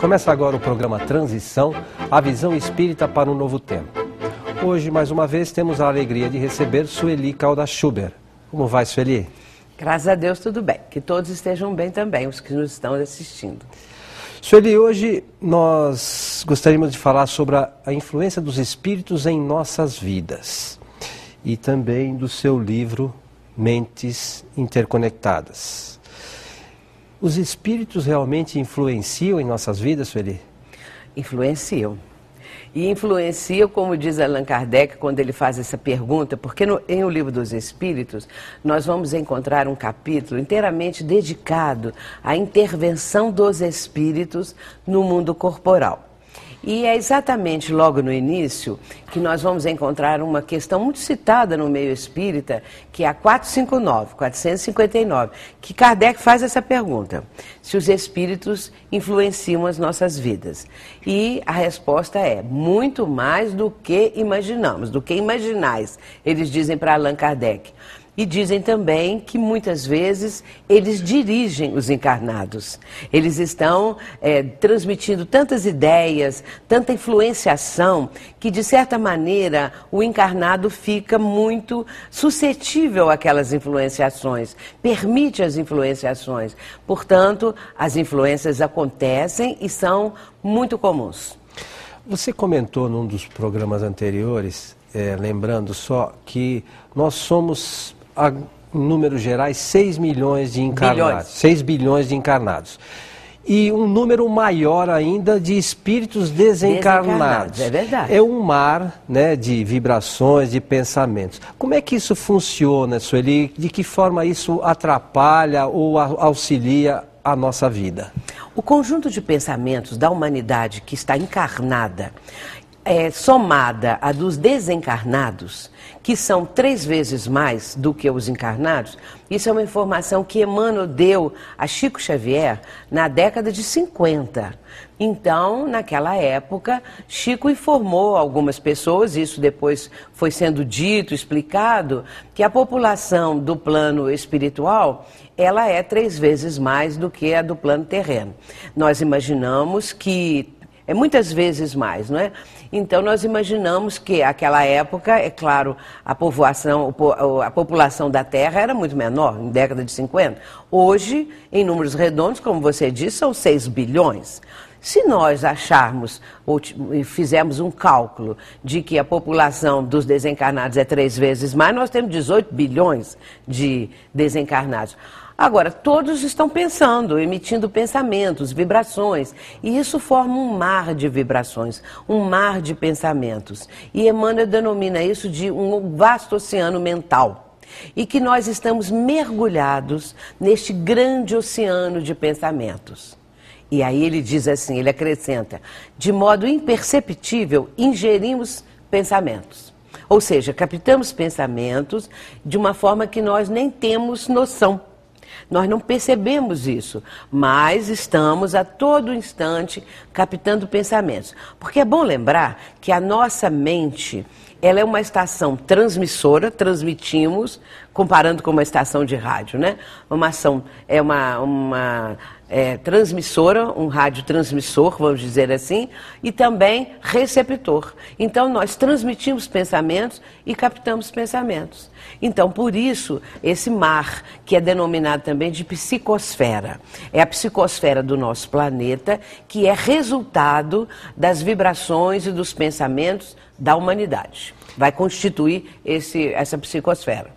Começa agora o programa Transição, a visão espírita para um novo tempo. Hoje, mais uma vez, temos a alegria de receber Sueli Caldas Schuber. Como vai, Sueli? Graças a Deus, tudo bem. Que todos estejam bem também, os que nos estão assistindo. Sueli, hoje nós gostaríamos de falar sobre a influência dos espíritos em nossas vidas. E também do seu livro Mentes Interconectadas. Os espíritos realmente influenciam em nossas vidas, Sueli? Influenciam. E influenciam, como diz Allan Kardec, quando ele faz essa pergunta, porque em O Livro dos Espíritos, nós vamos encontrar um capítulo inteiramente dedicado à intervenção dos espíritos no mundo corporal. E é exatamente logo no início que nós vamos encontrar uma questão muito citada no meio espírita, que é a 459, que Kardec faz essa pergunta: se os espíritos influenciam as nossas vidas. E a resposta é: muito mais do que imaginamos, do que imaginais, eles dizem para Allan Kardec. E dizem também que muitas vezes eles dirigem os encarnados. Eles estão transmitindo tantas ideias, tanta influenciação, que de certa maneira o encarnado fica muito suscetível àquelas influenciações, permite as influenciações. Portanto, as influências acontecem e são muito comuns. Você comentou num dos programas anteriores, lembrando só, que nós somos, em números gerais, 6 milhões de encarnados. 6 bilhões de encarnados. E um número maior ainda de espíritos desencarnados. É verdade. É um mar, né, de vibrações, de pensamentos. Como é que isso funciona, Sueli? De que forma isso atrapalha ou auxilia a nossa vida? O conjunto de pensamentos da humanidade que está encarnada, somada a dos desencarnados, que são 3 vezes mais do que os encarnados, isso é uma informação que Emmanuel deu a Chico Xavier na década de 50. Então, naquela época, Chico informou algumas pessoas, isso depois foi sendo dito, explicado, que a população do plano espiritual, ela é 3 vezes mais do que a do plano terreno. Nós imaginamos que é muitas vezes mais, não é? Então nós imaginamos que naquela época, é claro, a população da Terra era muito menor, em década de 50. Hoje, em números redondos, como você disse, são 6 bilhões. Se nós acharmos, ou fizermos um cálculo de que a população dos desencarnados é 3 vezes mais, nós temos 18 bilhões de desencarnados. Agora, todos estão pensando, emitindo pensamentos, vibrações, e isso forma um mar de vibrações, um mar de pensamentos. E Emmanuel denomina isso de um vasto oceano mental. E que nós estamos mergulhados neste grande oceano de pensamentos. E aí ele diz assim, ele acrescenta: de modo imperceptível, ingerimos pensamentos. Ou seja, captamos pensamentos de uma forma que nós nem temos noção. Nós não percebemos isso, mas estamos a todo instante captando pensamentos. Porque é bom lembrar que a nossa mente, ela é uma estação transmissora, transmitimos, comparando com uma estação de rádio, né? Uma transmissora, um radiotransmissor, vamos dizer assim, e também receptor. Então, nós transmitimos pensamentos e captamos pensamentos. Então, por isso, esse mar, que é denominado também de psicosfera, é a psicosfera do nosso planeta, que é resultado das vibrações e dos pensamentos da humanidade. Vai constituir essa psicosfera.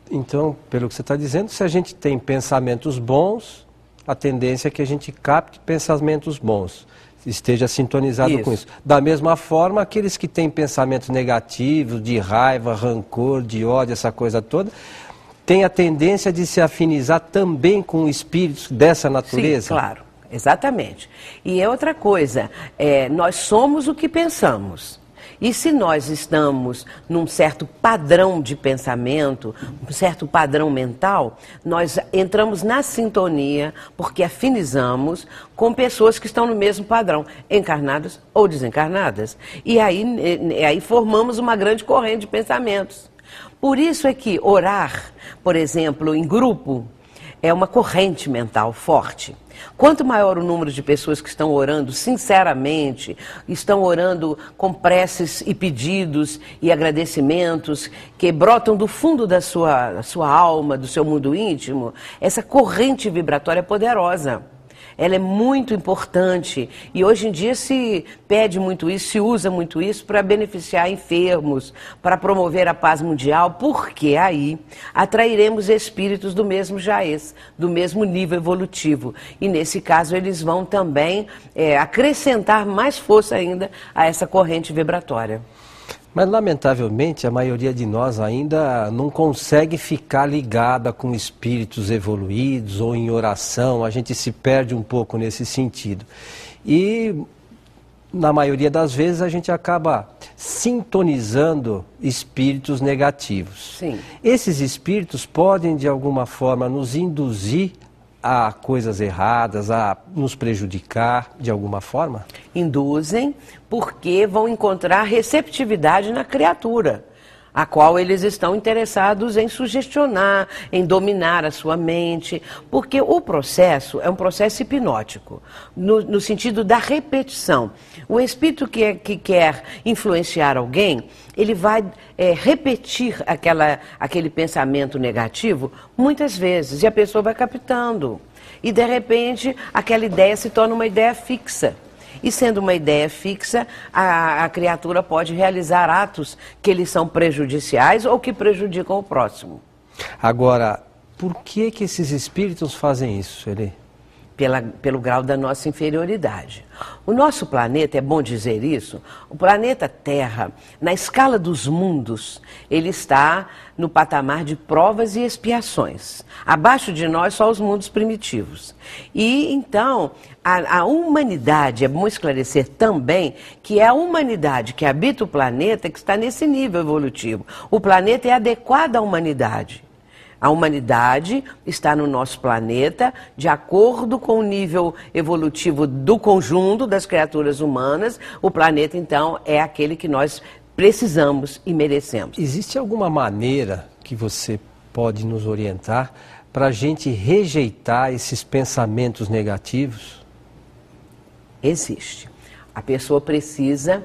Então, pelo que você está dizendo, se a gente tem pensamentos bons, a tendência é que a gente capte pensamentos bons, esteja sintonizado com isso. Da mesma forma, aqueles que têm pensamentos negativos, de raiva, rancor, de ódio, essa coisa toda, têm a tendência de se afinizar também com espíritos dessa natureza? Sim, claro, exatamente. E é outra coisa, nós somos o que pensamos. E se nós estamos num certo padrão de pensamento, um certo padrão mental, nós entramos na sintonia, porque afinizamos com pessoas que estão no mesmo padrão, encarnadas ou desencarnadas. E aí formamos uma grande corrente de pensamentos. Por isso é que orar, por exemplo, em grupo, é uma corrente mental forte. Quanto maior o número de pessoas que estão orando sinceramente, estão orando com preces e pedidos e agradecimentos que brotam do fundo da sua alma, do seu mundo íntimo, essa corrente vibratória é poderosa. Ela é muito importante e hoje em dia se pede muito isso, se usa muito isso para beneficiar enfermos, para promover a paz mundial, porque aí atrairemos espíritos do mesmo jaez, do mesmo nível evolutivo. E nesse caso eles vão também acrescentar mais força ainda a essa corrente vibratória. Mas, lamentavelmente, a maioria de nós ainda não consegue ficar ligada com espíritos evoluídos ou em oração, a gente se perde um pouco nesse sentido. E, na maioria das vezes, a gente acaba sintonizando espíritos negativos. Sim. Esses espíritos podem, de alguma forma, nos induzir a coisas erradas, a nos prejudicar de alguma forma? Induzem porque vão encontrar receptividade na criatura, a qual eles estão interessados em sugestionar, em dominar a sua mente, porque o processo é um processo hipnótico, no sentido da repetição. O espírito que quer influenciar alguém, ele vai repetir aquele pensamento negativo muitas vezes, e a pessoa vai captando. E, de repente, aquela ideia se torna uma ideia fixa. E, sendo uma ideia fixa, a criatura pode realizar atos que lhes são prejudiciais ou que prejudicam o próximo. Agora, por que esses espíritos fazem isso, Eli? Pelo grau da nossa inferioridade. O nosso planeta, é bom dizer isso, o planeta Terra, na escala dos mundos, ele está no patamar de provas e expiações. Abaixo de nós, só os mundos primitivos. E, então, a humanidade, é bom esclarecer também que é a humanidade que habita o planeta que está nesse nível evolutivo. O planeta é adequado à humanidade. A humanidade está no nosso planeta de acordo com o nível evolutivo do conjunto das criaturas humanas. O planeta, então, é aquele que nós precisamos e merecemos. Existe alguma maneira que você pode nos orientar para a gente rejeitar esses pensamentos negativos? Existe. A pessoa precisa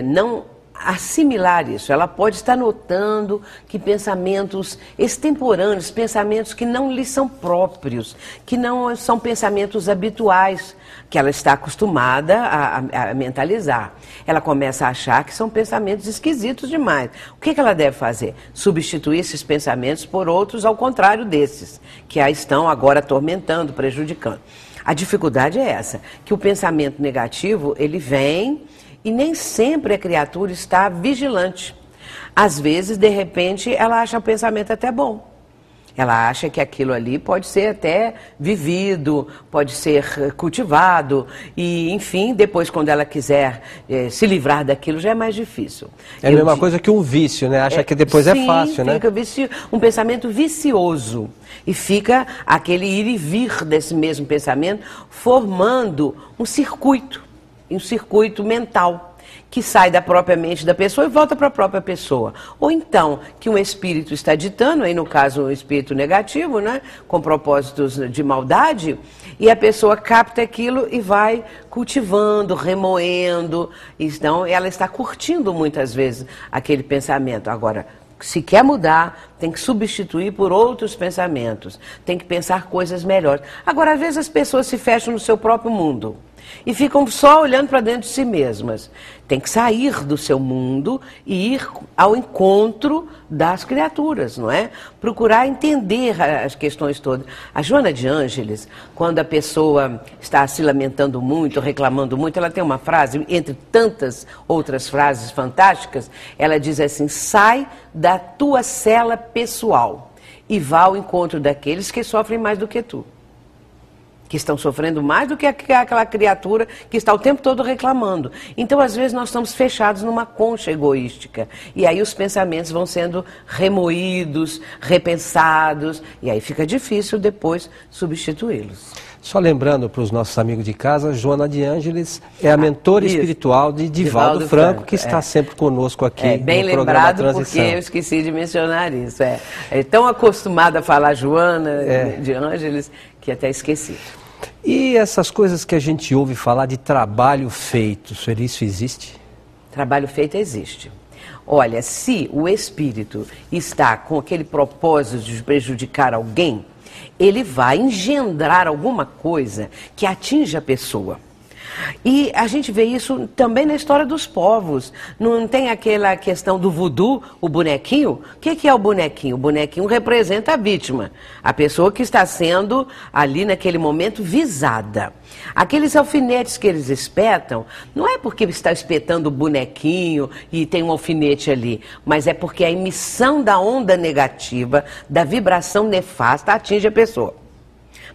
não assimilar isso. Ela pode estar notando que pensamentos extemporâneos, pensamentos que não lhe são próprios, que não são pensamentos habituais, que ela está acostumada a mentalizar. Ela começa a achar que são pensamentos esquisitos demais. O que ela deve fazer? Substituir esses pensamentos por outros ao contrário desses, que a estão agora atormentando, prejudicando. A dificuldade é essa, que o pensamento negativo, ele vem e nem sempre a criatura está vigilante. Às vezes, de repente, ela acha o pensamento até bom. Ela acha que aquilo ali pode ser até vivido, pode ser cultivado. E, enfim, depois, quando ela quiser se livrar daquilo, já é mais difícil. É a mesma coisa que um vício, né? Acha que depois é fácil, né? Fica um pensamento vicioso. E fica aquele ir e vir desse mesmo pensamento, formando um circuito mental, que sai da própria mente da pessoa e volta para a própria pessoa. Ou então, que um espírito está ditando, aí no caso um espírito negativo, né, com propósitos de maldade, e a pessoa capta aquilo e vai cultivando, remoendo. Então, ela está curtindo muitas vezes aquele pensamento. Agora, se quer mudar, tem que substituir por outros pensamentos, tem que pensar coisas melhores. Agora, às vezes as pessoas se fecham no seu próprio mundo e ficam só olhando para dentro de si mesmas. Tem que sair do seu mundo e ir ao encontro das criaturas, não é? Procurar entender as questões todas. A Joana de Ângeles, quando a pessoa está se lamentando muito, reclamando muito, ela tem uma frase, entre tantas outras frases fantásticas, ela diz assim: sai da tua cela pessoal e vá ao encontro daqueles que sofrem mais do que tu. Que estão sofrendo mais do que aquela criatura que está o tempo todo reclamando. Então, às vezes, nós estamos fechados numa concha egoística. E aí os pensamentos vão sendo remoídos, repensados, e aí fica difícil depois substituí-los. Só lembrando para os nossos amigos de casa, Joana de Ângeles é a mentora espiritual de Divaldo Franco, que está sempre conosco aqui bem no programa Transição. Porque eu esqueci de mencionar isso. É tão acostumada a falar Joana de Ângeles que até esqueci. E essas coisas que a gente ouve falar de trabalho feito, isso existe? Trabalho feito existe. Olha, se o espírito está com aquele propósito de prejudicar alguém, ele vai engendrar alguma coisa que atinja a pessoa. E a gente vê isso também na história dos povos. Não tem aquela questão do voodoo, o bonequinho? O que é o bonequinho? O bonequinho representa a vítima, a pessoa que está sendo ali naquele momento visada. Aqueles alfinetes que eles espetam, não é porque está espetando o bonequinho e tem um alfinete ali, mas é porque a emissão da onda negativa, da vibração nefasta, atinge a pessoa.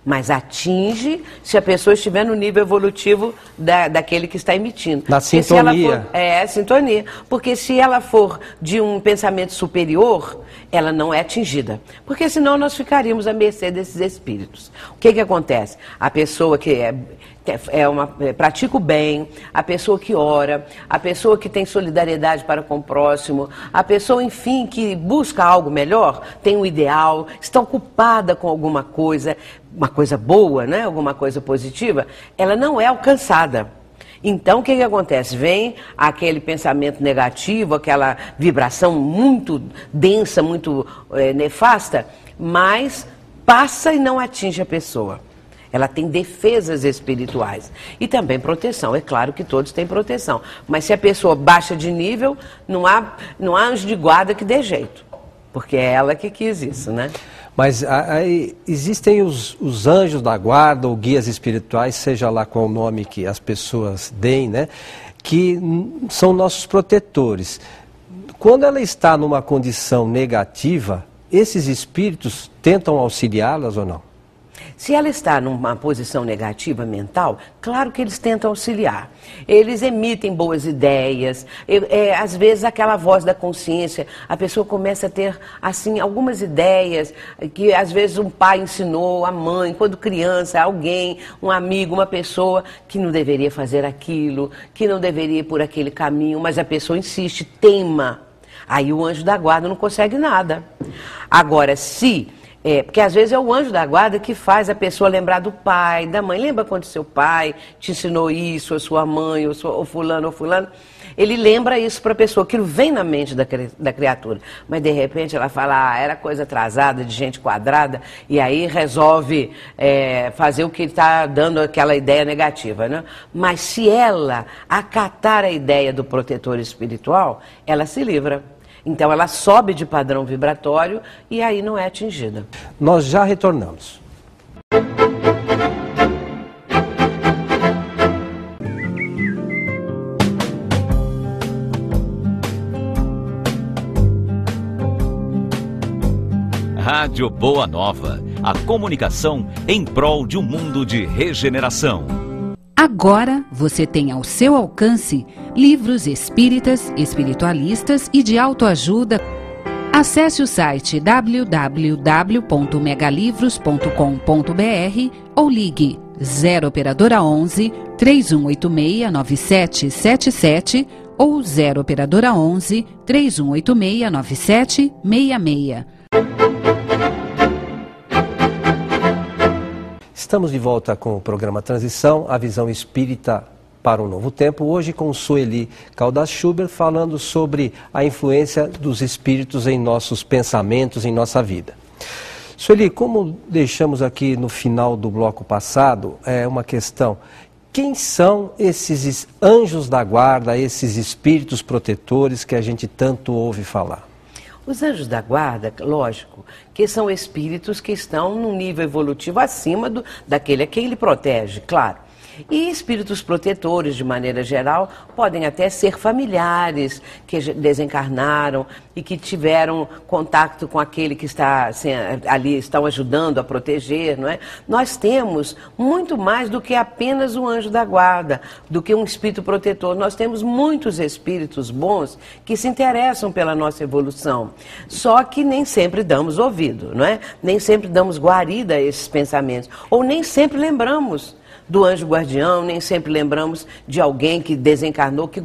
Mas atinge se a pessoa estiver no nível evolutivo daquele que está emitindo. Na sintonia. Sintonia. Porque se ela for de um pensamento superior, ela não é atingida. Porque senão nós ficaríamos à mercê desses espíritos. O que acontece? A pessoa que pratica o bem, a pessoa que ora, a pessoa que tem solidariedade para com o próximo, a pessoa, enfim, que busca algo melhor, tem um ideal, está ocupada com alguma coisa, uma coisa boa, né? Alguma coisa positiva, ela não é alcançada. Então, o que acontece? Vem aquele pensamento negativo, aquela vibração muito densa, muito nefasta, mas passa e não atinge a pessoa. Ela tem defesas espirituais e também proteção. É claro que todos têm proteção, mas se a pessoa baixa de nível, não há anjo de guarda que dê jeito, porque é ela que quis isso, né? Mas aí existem os anjos da guarda ou guias espirituais, seja lá qual o nome que as pessoas deem, né? Que são nossos protetores. Quando ela está numa condição negativa, esses espíritos tentam auxiliá-las ou não? Se ela está numa posição negativa mental, claro que eles tentam auxiliar. Eles emitem boas ideias, às vezes aquela voz da consciência, a pessoa começa a ter, assim, algumas ideias que às vezes um pai ensinou, a mãe, quando criança, alguém, um amigo, uma pessoa que não deveria fazer aquilo, que não deveria ir por aquele caminho, mas a pessoa insiste, teima. Aí o anjo da guarda não consegue nada. Agora, porque às vezes é o anjo da guarda que faz a pessoa lembrar do pai, da mãe. Lembra quando seu pai te ensinou isso, ou sua mãe, ou fulano. Ele lembra isso para a pessoa, aquilo vem na mente da criatura. Mas de repente ela fala, era coisa atrasada, de gente quadrada, e aí resolve fazer o que está dando aquela ideia negativa, né? Mas se ela acatar a ideia do protetor espiritual, ela se livra. Então ela sobe de padrão vibratório e aí não é atingida. Nós já retornamos. Rádio Boa Nova, a comunicação em prol de um mundo de regeneração. Agora você tem ao seu alcance livros espíritas, espiritualistas e de autoajuda. Acesse o site www.megalivros.com.br ou ligue 0 operadora 11 3186 9777 ou 0 operadora 11 3186 9766. Estamos de volta com o programa Transição, a visão espírita para um novo tempo. Hoje com Sueli Caldas Schubert falando sobre a influência dos espíritos em nossos pensamentos, em nossa vida. Sueli, como deixamos aqui no final do bloco passado, uma questão. Quem são esses anjos da guarda, esses espíritos protetores que a gente tanto ouve falar? Os anjos da guarda, lógico, que são espíritos que estão num nível evolutivo acima daquele a quem ele protege, claro. E espíritos protetores, de maneira geral, podem até ser familiares que desencarnaram e que tiveram contato com aquele que está assim, ali, estão ajudando a proteger, não é? Nós temos muito mais do que apenas um anjo da guarda, do que um espírito protetor. Nós temos muitos espíritos bons que se interessam pela nossa evolução. Só que nem sempre damos ouvido, não é? Nem sempre damos guarida a esses pensamentos. Ou nem sempre lembramos do anjo guardião, nem sempre lembramos de alguém que desencarnou, que